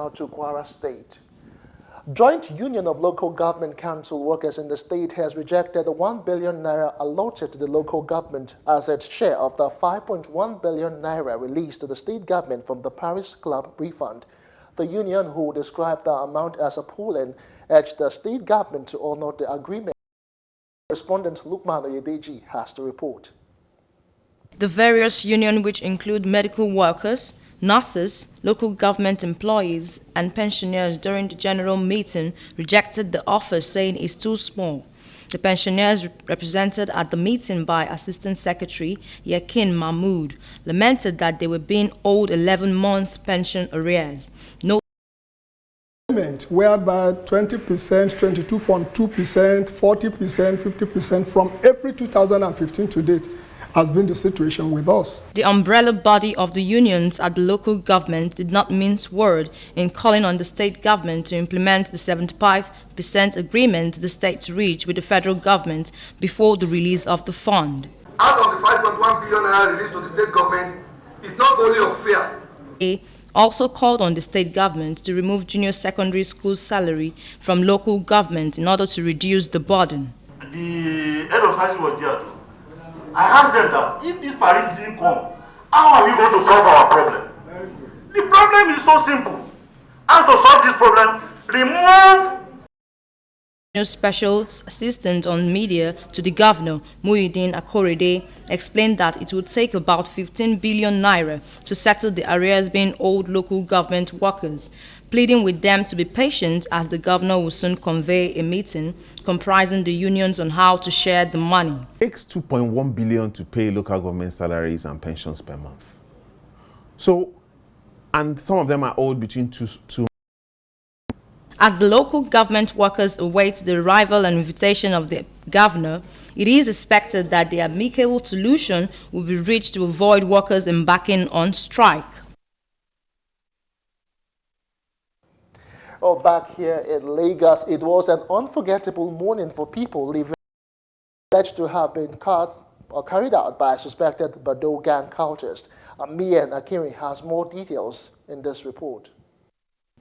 Now to Kwara State. Joint Union of Local Government Council Workers in the state has rejected the 1 billion naira allotted to the local government as its share of the 5.1 billion naira released to the state government from the Paris Club refund. The union, who described the amount as appalling, urged the state government to honor the agreement. Correspondent Lukman Oyedeji has to report. The various unions, which include medical workers, nurses, local government employees, and pensioners during the general meeting, rejected the offer, saying it's too small. The pensioners, represented at the meeting by Assistant Secretary Yakin Mahmood, lamented that they were being owed 11-month pension arrears. No whereby 20%, 22.2%, 40%, 50% from April 2015 to date has been the situation with us. The umbrella body of the unions at the local government did not mince word in calling on the state government to implement the 75% agreement the state reached with the federal government before the release of the fund. Out of the 5.1 billion naira released to the state government, it's not only unfair. They also called on the state government to remove junior secondary school salary from local government in order to reduce the burden. The head of science was there too. I asked them that if this Paris didn't come, how are we going to solve our problem? The problem is so simple. How to solve this problem? Remove Special Assistant on Media to the Governor, Muhyiddin Akorede, explained that it would take about 15 billion naira to settle the arrears being owed local government workers, pleading with them to be patient as the governor will soon convey a meeting comprising the unions on how to share the money. It takes 2.1 billion to pay local government salaries and pensions per month. So, and some of them are owed between two. As the local government workers await the arrival and invitation of the governor, it is expected that the amicable solution will be reached to avoid workers embarking on strike. Oh, back here in Lagos, it was an unforgettable morning for people living alleged to have been carried out by a suspected Bado gang cultist. Mian Akiri has more details in this report.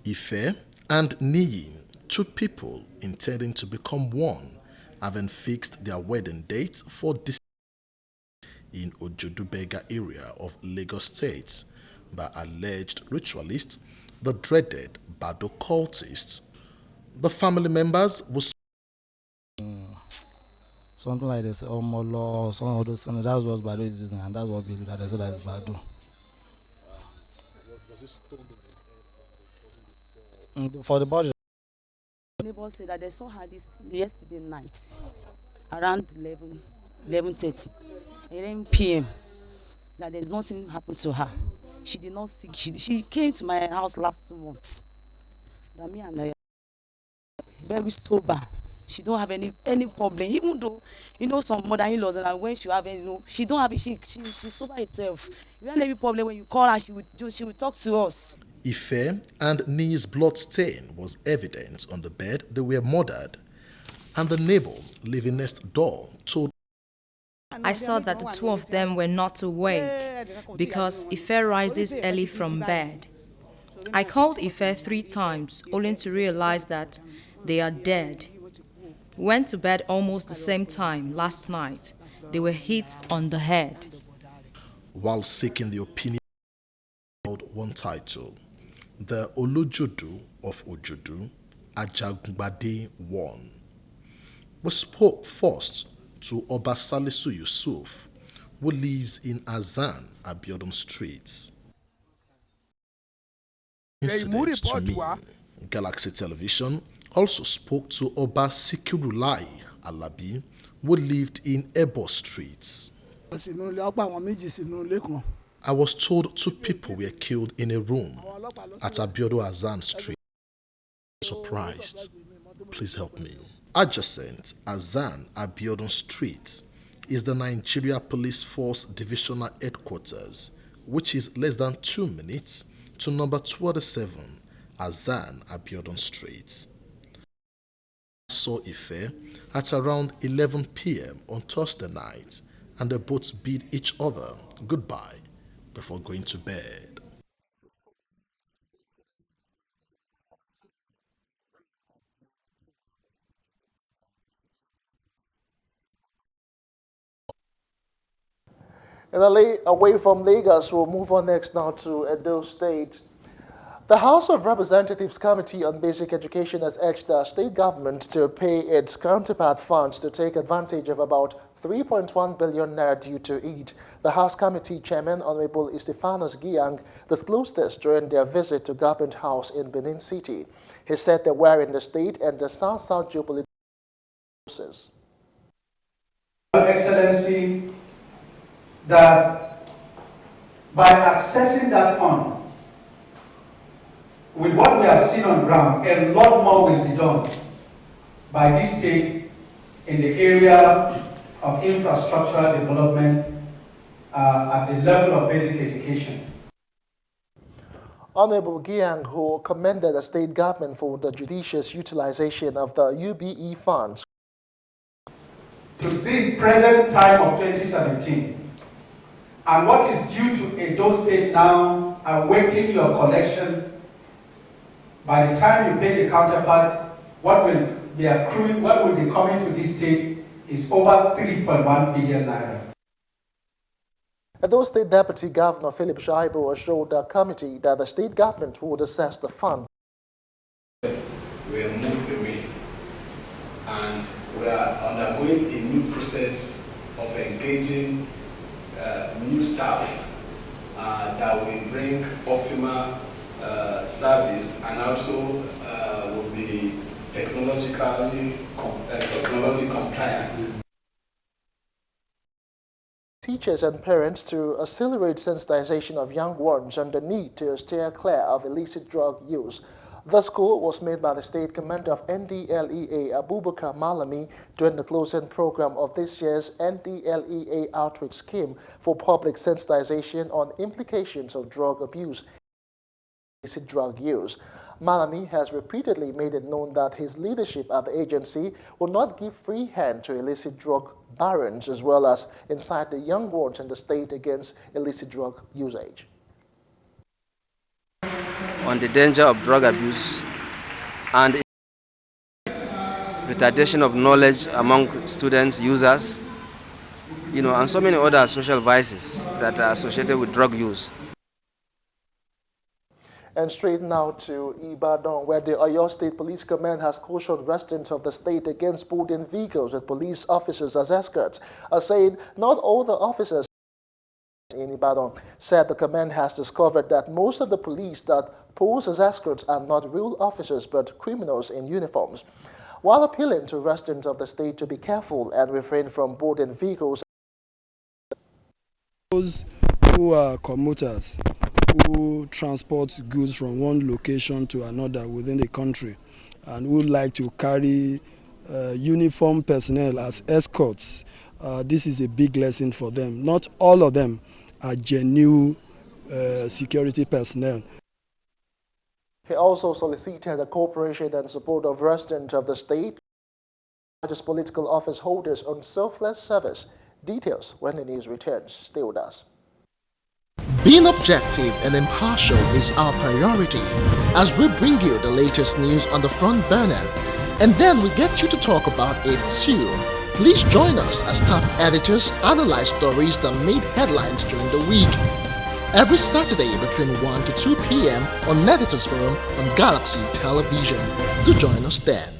Ife and Niyin, two people intending to become one, having fixed their wedding date for this in Ojodubega area of Lagos State by alleged ritualists, the dreaded Bado cultists. The family members was something like this, Omolo, some of those, and that's what Bado is using, and that's what we do, that they said that is Bado. Was this told for the budget? Neighbors said that they saw her this yesterday night around 11:30, 11 p.m. that there's nothing happened to her. She did not sick. She came to my house last 2 months. That me and I very sober. She don't have any problem. Even though some mother-in-laws, and when she have she don't have it. She sober herself. If you have any problem, when you call her, she would talk to us. Ife and Ni's blood stain was evident on the bed they were murdered, and the neighbor living next door told I saw that the two of them were not awake because Ife rises early from bed. I called Ife 3 times, only to realize that they are dead. We went to bed almost the same time last night. They were hit on the head. While seeking the opinion of one title, the Olojodu of Ojodu, Ajagungbade I, we spoke first to Oba Salisu Yusuf, who lives in Azan, Abiodun Streets. Incident to me, Galaxy Television also spoke to Oba Sikirulai Alabi, who lived in Ebo Streets. I was told 2 people were killed in a room at Abiodun Azan Street. Surprised. Please help me. Adjacent Azan Abiodun Street is the Nigeria Police Force Divisional Headquarters, which is less than 2 minutes to number 27 Azan Abiodun Street. I saw Ife at around 11 p.m. on Thursday night, and they both bid each other goodbye before going to bed. Away from Lagos, we'll move on next now to Edo State. The House of Representatives Committee on Basic Education has urged the state government to pay its counterpart funds to take advantage of about 3.1 billion naira due to it. The House Committee Chairman, Honorable Estefanos Giang, disclosed this during their visit to Government House in Benin City. He said they were in the state and the South-South geopolitical process. Your Excellency, that by accessing that fund, with what we have seen on ground, a lot more will be done by this state in the area of infrastructural development at the level of basic education. Honorable Giang, who commended the state government for the judicious utilization of the UBE funds. To the present time of 2017, and what is due to Edo State now awaiting your collection, by the time you pay the counterpart, what will be accruing, what will be coming to this state is over 3.1 billion naira. Edo State Deputy Governor Philip Shaibu assured the committee that the state government would assess the fund. We are moved away and we are undergoing a new process of engaging new staff that will bring optimal service and also will be technology compliant. Teachers and parents to accelerate sensitization of young ones on the need to steer clear of illicit drug use. The call was made by the State Commander of NDLEA, Abubakar Malami, during the closing program of this year's NDLEA Outreach Scheme for public sensitization on implications of drug abuse and illicit drug use. Malami has repeatedly made it known that his leadership at the agency will not give free hand to illicit drug barons, as well as incite the young ones in the state against illicit drug usage. On the danger of drug abuse and retardation of knowledge among students, users, and so many other social vices that are associated with drug use. And straight now to Ibadan, where the Oyo State Police Command has cautioned residents of the state against boarding vehicles with police officers as escorts, saying not all the officers in Ibadan. Said the command has discovered that most of the police that pose as escorts are not real officers but criminals in uniforms. While appealing to residents of the state to be careful and refrain from boarding vehicles. Those who are commuters, who transport goods from one location to another within the country and who like to carry uniformed personnel as escorts, this is a big lesson for them. Not all of them are genuine security personnel. He also solicited the cooperation and support of residents of the state, largest political office holders on selfless service. Details when the news returns. Stay with us. Being objective and impartial is our priority as we bring you the latest news on the front burner, and then we get you to talk about it too. Please join us as top editors analyze stories that made headlines during the week. Every Saturday between 1 to 2 p.m. on Editors Forum on Galaxy Television. Do join us then.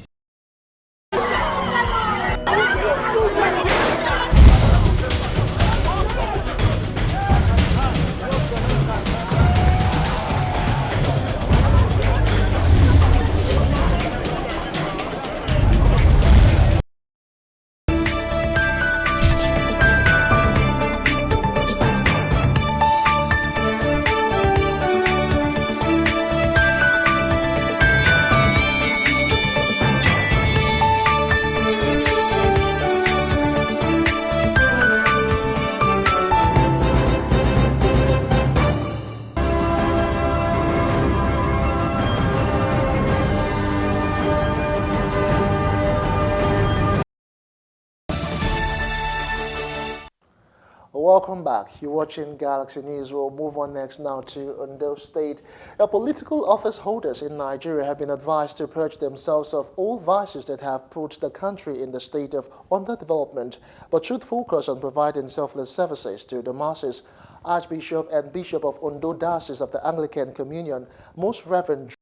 Welcome back. You're watching Galaxy News. We'll move on next now to Ondo State. Political office holders in Nigeria have been advised to purge themselves of all vices that have put the country in the state of underdevelopment, but should focus on providing selfless services to the masses. Archbishop and Bishop of Ondo Diocese of the Anglican Communion, Most Reverend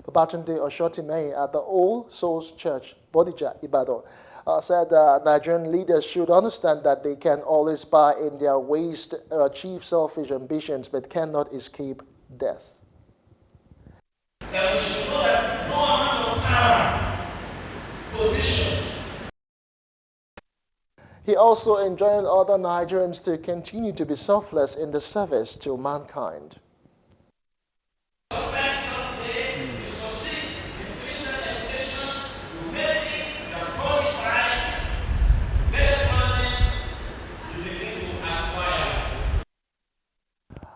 Babatunde Oshotimei at the All Souls Church, Bodija, Ibadan, said Nigerian leaders should understand that they can always buy in their ways to achieve selfish ambitions but cannot escape death. That we should know that no amount of power, position. He also enjoined other Nigerians to continue to be selfless in the service to mankind.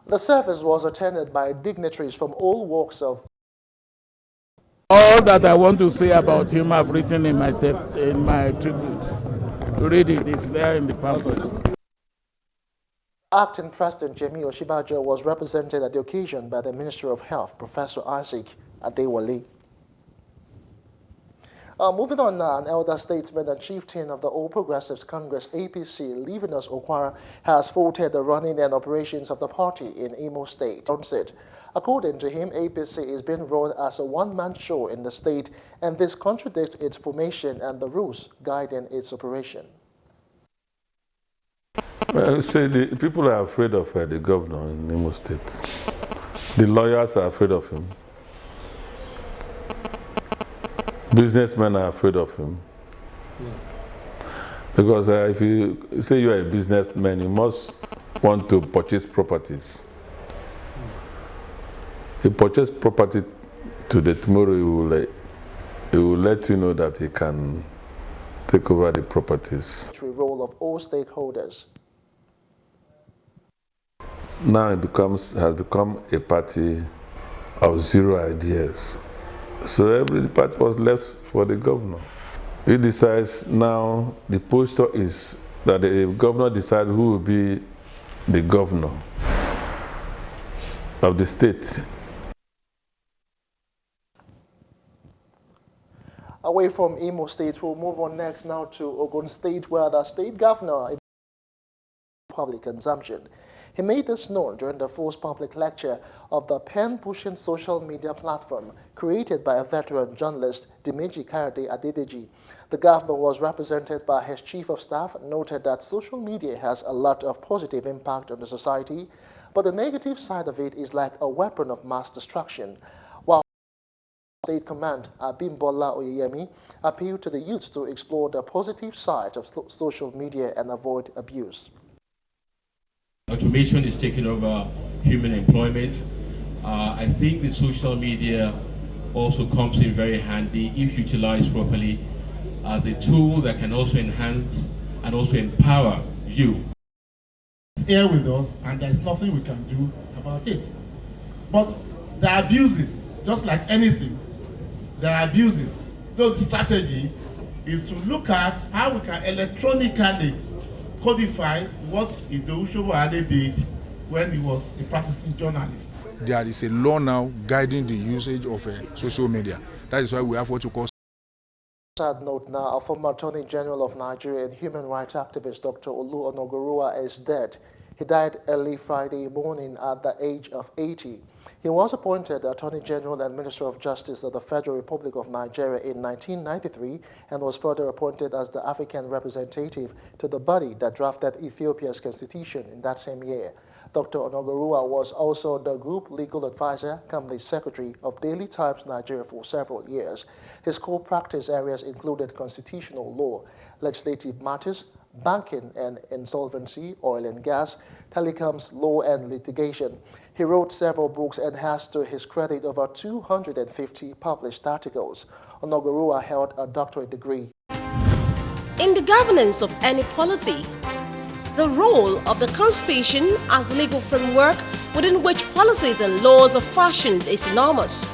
The service was attended by dignitaries from all walks of. All that I want to say about him I've written in my tribute. Read it, it's there in the pamphlet. Acting President Jemi Oshibajo was represented at the occasion by the Minister of Health, Professor Isaac Adewale. Moving on now, an elder statesman and chieftain of the All Progressives Congress, APC, Levinus Okwara, has faulted the running and operations of the party in Imo State. According to him, APC is being run as a one-man show in the state, and this contradicts its formation and the rules guiding its operation. Well, say the people are afraid of the governor in Imo State. The lawyers are afraid of him. Businessmen are afraid of him. Because if you say you are a businessman, you must want to purchase properties. He purchased property today, tomorrow he will let you know that he can take over the properties. Role of all stakeholders. Now it has become a party of zero ideas. So every part was left for the governor. He decides now, the posture is that the governor decides who will be the governor of the state. Away from Imo State, we'll move on next now to Ogun State, where the state governor public consumption. He made this known during the first public lecture of the pen-pushing social media platform created by a veteran journalist, Dimeji Kayode Adedeji. The governor was represented by his chief of staff, noted that social media has a lot of positive impact on the society, but the negative side of it is like a weapon of mass destruction. While State Command Abimbola Oyeyemi appealed to the youth to explore the positive side of social media and avoid abuse. Automation is taking over human employment. I think the social media also comes in very handy if utilized properly as a tool that can also enhance and also empower you. It's here with us and there's nothing we can do about it. But there are abuses, just like anything. There are abuses. So the strategy is to look at how we can electronically codify what Idowu Shobuhade did when he was a practicing journalist. There is a law now guiding the usage of social media. That is why we have what you call. Sad note now, a former Attorney General of Nigeria and human rights activist Dr. Olu Onogoruwa is dead. He died early Friday morning at the age of 80. He was appointed Attorney General and Minister of Justice of the Federal Republic of Nigeria in 1993 and was further appointed as the African representative to the body that drafted Ethiopia's constitution in that same year. Dr. Onogoruwa was also the group legal advisor, company secretary of Daily Times Nigeria for several years. His core practice areas included constitutional law, legislative matters, banking and insolvency, oil and gas, telecoms, law and litigation. He wrote several books and has to his credit over 250 published articles. Onogoruwa held a doctorate degree. In the governance of any polity, the role of the Constitution as the legal framework within which policies and laws are fashioned is enormous.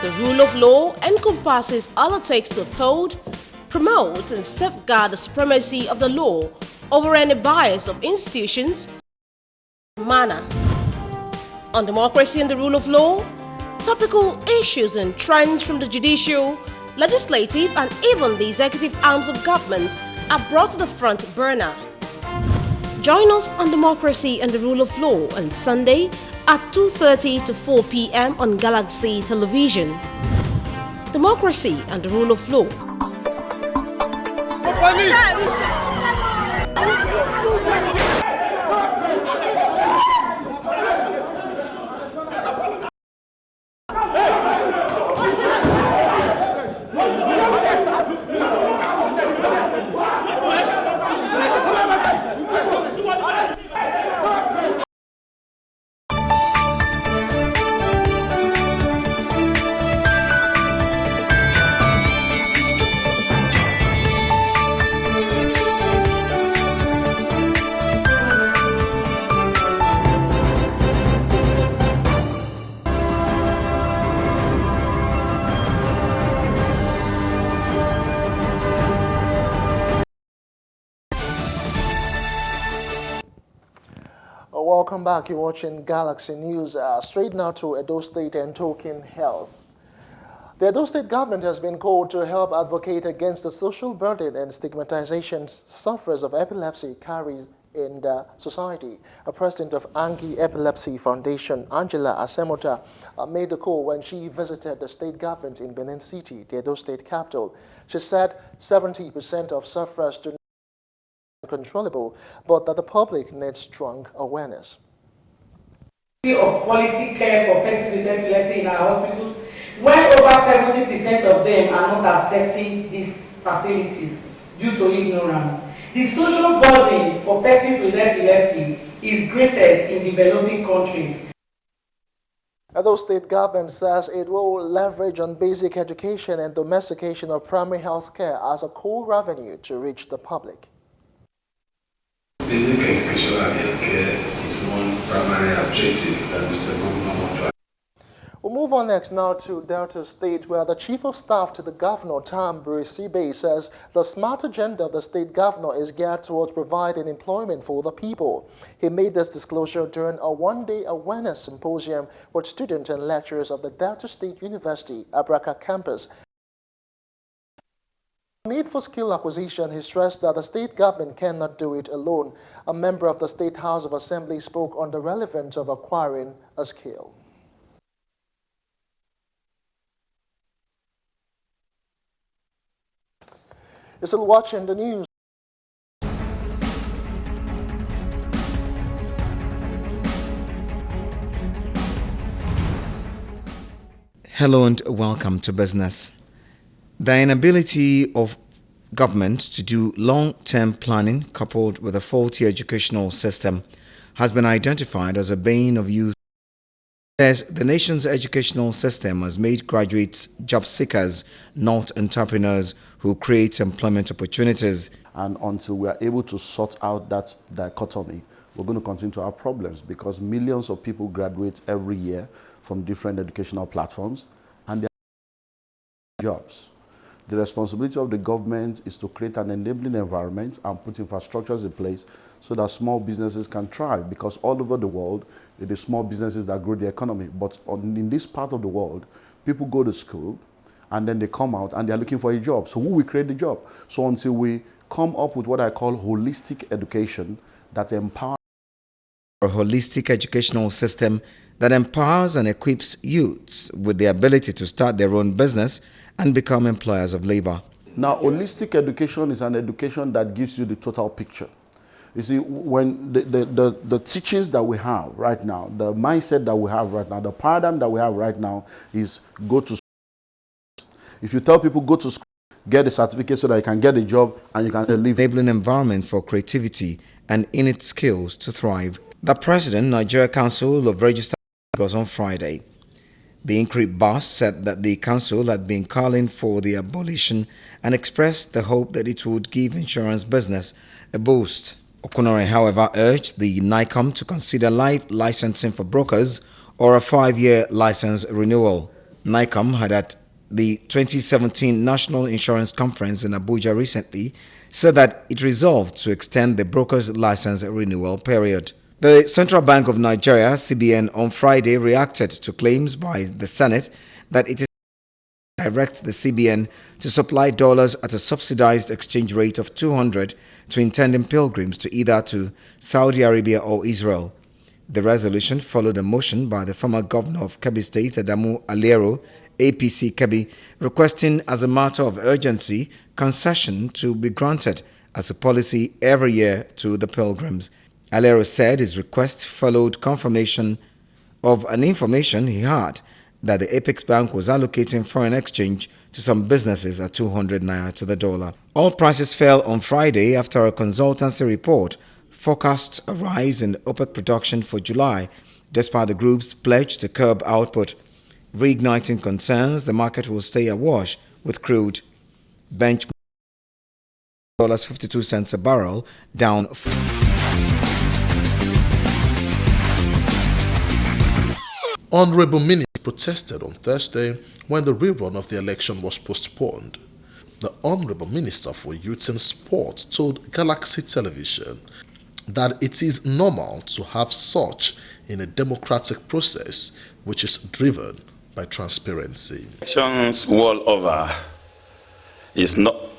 The rule of law encompasses all it takes to uphold, promote and safeguard the supremacy of the law over any bias of institutions, manner. On democracy and the rule of law, topical issues and trends from the judicial, legislative and even the executive arms of government are brought to the front burner. Join us on Democracy and the Rule of Law on Sunday at 2:30 to 4 p.m. on Galaxy Television. Democracy and the Rule of Law. Welcome back. You're watching Galaxy News. Straight now to Edo State and Token Health. The Edo State government has been called to help advocate against the social burden and stigmatization sufferers of epilepsy carry in the society. A president of Angie Epilepsy Foundation, Angela Asemota, made the call when she visited the state government in Benin City, the Edo State capital. She said 70% of sufferers do not controllable, but that the public needs strong awareness. Of quality care for persons with epilepsy in our hospitals, when over 70% of them are not accessing these facilities due to ignorance. The social burden for persons with epilepsy is greatest in developing countries. Edo State government says it will leverage on basic education and domestication of primary health care as a core revenue to reach the public. Basic education and healthcare is one primary objective that Mr. Governor wants to. We'll move on next now to Delta State, where the Chief of Staff to the Governor, Tam Burisibe, says the smart agenda of the state governor is geared towards providing employment for the people. He made this disclosure during a one-day awareness symposium with students and lecturers of the Delta State University, Abraka campus. Need for skill acquisition, he stressed that the state government cannot do it alone. A member of the State House of Assembly spoke on the relevance of acquiring a skill. You're still watching the news. Hello and welcome to Business. The inability of government to do long-term planning coupled with a faulty educational system has been identified as a bane of youth. Says the nation's educational system has made graduates job seekers, not entrepreneurs who create employment opportunities. And until we are able to sort out that dichotomy, we're going to continue to have problems because millions of people graduate every year from different educational platforms and they are jobs. The responsibility of the government is to create an enabling environment and put infrastructures in place so that small businesses can thrive, because all over the world, it is small businesses that grow the economy. But in this part of the world, people go to school and then they come out and they're looking for a job. So who will create the job? So until we come up with what I call holistic education that empowers. A holistic educational system that empowers and equips youths with the ability to start their own business and become employers of labor. Now, holistic education is an education that gives you the total picture. You see, when the teachings that we have right now, the mindset that we have right now, the paradigm that we have right now is go to school. If you tell people go to school, get a certificate so that you can get a job and you can live. Enabling environment for creativity and innate skills to thrive. The President, Nigeria Council of Registered Brokers on Friday. The INCRIP boss said that the council had been calling for the abolition and expressed the hope that it would give insurance business a boost. Okunore, however, urged the NICOM to consider life licensing for brokers or a 5-year license renewal. NICOM had at the 2017 National Insurance Conference in Abuja recently said that it resolved to extend the broker's license renewal period. The Central Bank of Nigeria, CBN, on Friday reacted to claims by the Senate that it is direct the CBN to supply dollars at a subsidized exchange rate of 200 to intending pilgrims to either to Saudi Arabia or Israel. The resolution followed a motion by the former governor of Kebbi State, Adamu Aliero, APC Kebbi, requesting as a matter of urgency concession to be granted as a policy every year to the pilgrims. Aliero said his request followed confirmation of an information he had that the Apex Bank was allocating foreign exchange to some businesses at 200 naira to the dollar. All prices fell on Friday after a consultancy report forecast a rise in OPEC production for July, despite the group's pledge to curb output. Reigniting concerns the market will stay awash with crude. Benchmark $52 a barrel, down. Honorable Ministers protested on Thursday when the rerun of the election was postponed. The Honorable Minister for Youth and Sport told Galaxy Television that it is normal to have such in a democratic process which is driven by transparency. Elections all over is not.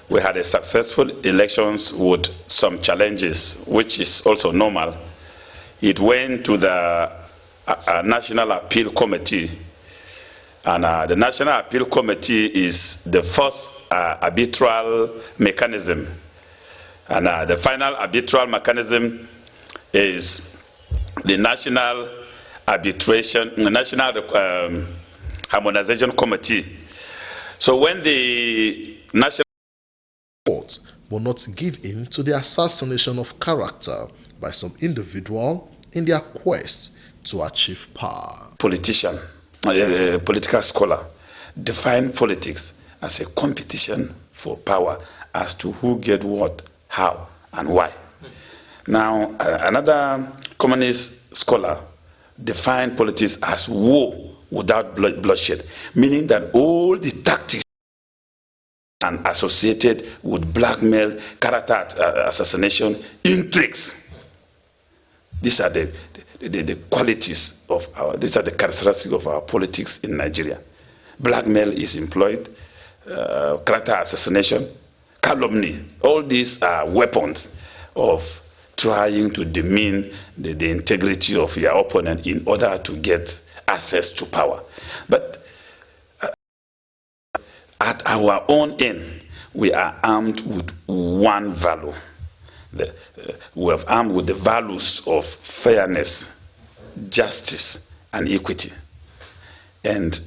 We had a successful elections with some challenges, which is also normal. It went to the National Appeal Committee, and the National Appeal Committee is the first arbitral mechanism, and the final arbitral mechanism is the National Harmonization Committee. So when the National Court will not give in to the assassination of character by some individual in their quest to achieve power. Politician, a political scholar, define politics as a competition for power as to who get what, how, and why. Now, another communist scholar defined politics as war without bloodshed, meaning that all the tactics and associated with blackmail, character assassination, intrigues. These are the qualities of these are the characteristics of our politics in Nigeria. Blackmail is employed, character assassination, calumny. All these are weapons of trying to demean the integrity of your opponent in order to get access to power. But at our own end, we are armed with one value. We are armed with the values of fairness, justice, and equity. And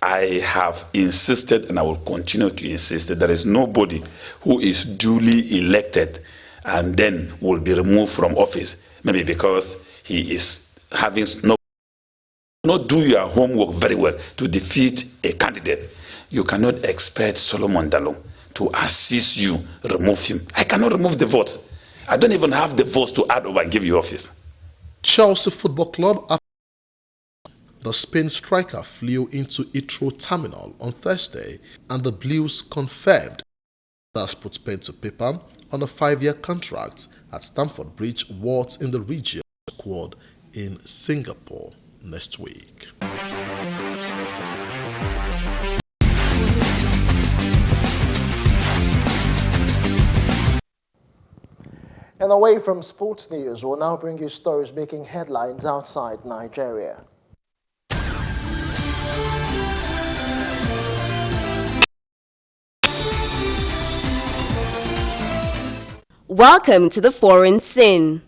I have insisted, and I will continue to insist, that there is nobody who is duly elected and then will be removed from office, maybe because he is having not do your homework very well to defeat a candidate. You cannot expect Solomon Dalong to assist you remove him. I cannot remove the votes. I don't even have the votes to add over and give you office. Chelsea Football Club. The Spain striker flew into Heathrow Terminal on Thursday, and the Blues confirmed that's put pen to paper on a 5-year contract at Stamford Bridge Wards in the region squad in Singapore next week. And away from sports news, we'll now bring you stories making headlines outside Nigeria. Welcome to the foreign scene.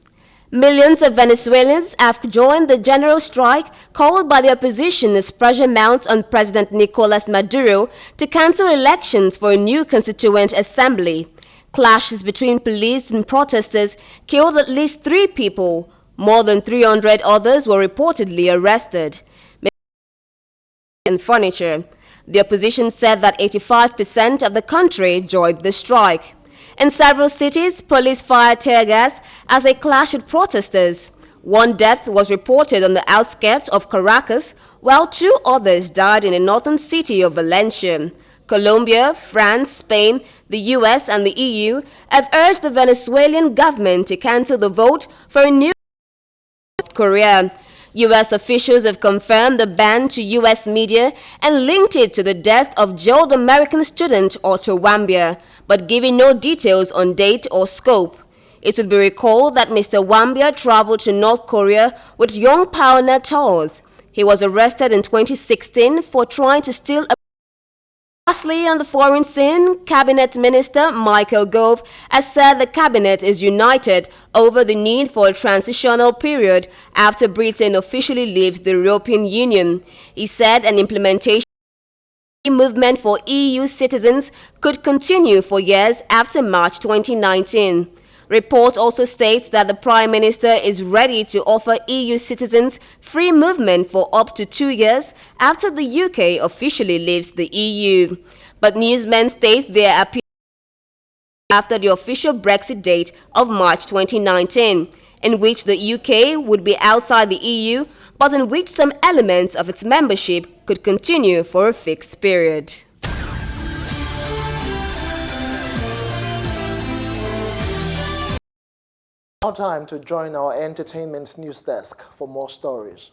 Millions of Venezuelans have joined the general strike called by the opposition as pressure mounts on President Nicolas Maduro to cancel elections for a new constituent assembly. Clashes between police and protesters killed at least 3 people. More than 300 others were reportedly arrested. And furniture. The opposition said that 85% of the country joined the strike. In several cities, police fired tear gas as they clashed with protesters. 1 death was reported on the outskirts of Caracas, while 2 others died in the northern city of Valencia. Colombia, France, Spain, the US, and the EU have urged the Venezuelan government to cancel the vote for a new North Korea. US officials have confirmed the ban to US media and linked it to the death of jailed American student Otto Wambia, but giving no details on date or scope. It should be recalled that Mr. Wambia traveled to North Korea with young pioneer tours. He was arrested in 2016 for trying to steal a... Lastly, on the foreign scene, Cabinet Minister Michael Gove has said the Cabinet is united over the need for a transitional period after Britain officially leaves the European Union. He said an implementation movement for EU citizens could continue for years after March 2019. Report also states that the Prime Minister is ready to offer EU citizens free movement for up to 2 years after the UK officially leaves the EU. But newsmen state their appeal after the official Brexit date of March 2019, in which the UK would be outside the EU, but in which some elements of its membership could continue for a fixed period. Now time to join our entertainment news desk for more stories.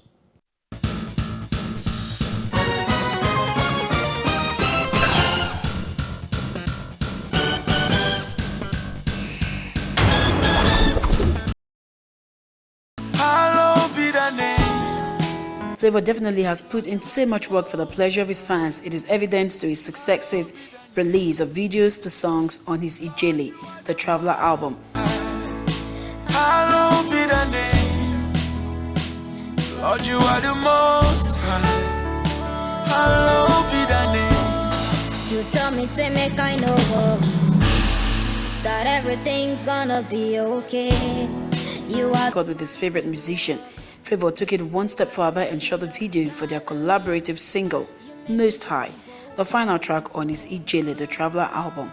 Flavour definitely has put in so much work for the pleasure of his fans. It is evident to his successive release of videos to songs on his Ijele, the Traveller album. Hallowed be the name, Lord, you are the most high. Hallowed be the name. You tell me, say make I know that everything's gonna be okay. You are God with his favorite musician. Flavour took it one step further and shot the video for their collaborative single, Most High, the final track on his Ijele, the Traveller album.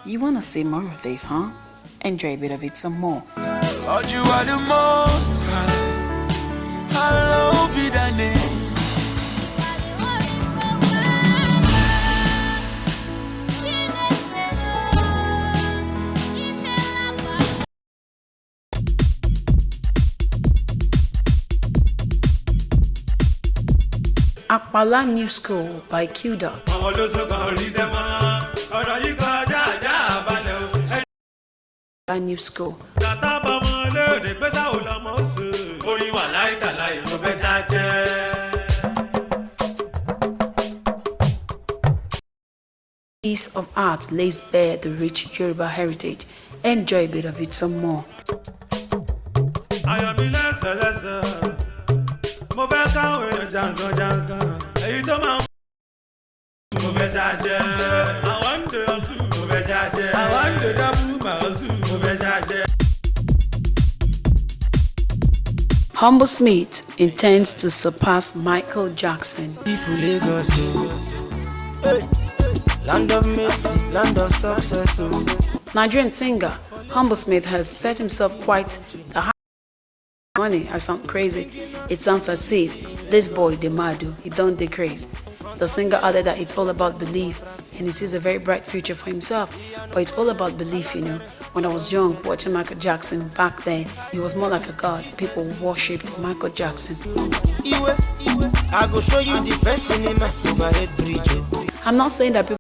You wanna see more of this, huh? Enjoy a bit of it some more. Lord, you are the most high. Hallowed be thy name. Akpala New School by Q-Dot. New School. Piece of art lays bare the rich Yoruba heritage. Enjoy a bit of it some more. Humble Smith intends to surpass Michael Jackson. Land of mercy, land of success. Nigerian singer Humble Smith has set himself quite the high money. I sound crazy. It sounds as if this boy Demadu, he don't decrease. The singer added that it's all about belief and he sees a very bright future for himself. But it's all about belief, you know. When I was young, watching Michael Jackson back then, he was more like a god. People worshipped Michael Jackson. I go show you the best cinema overhead bridge. I'm not saying that people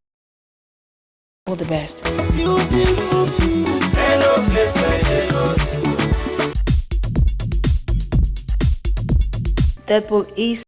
all the best. Beautiful people, hello place like Lagos. Deadpool is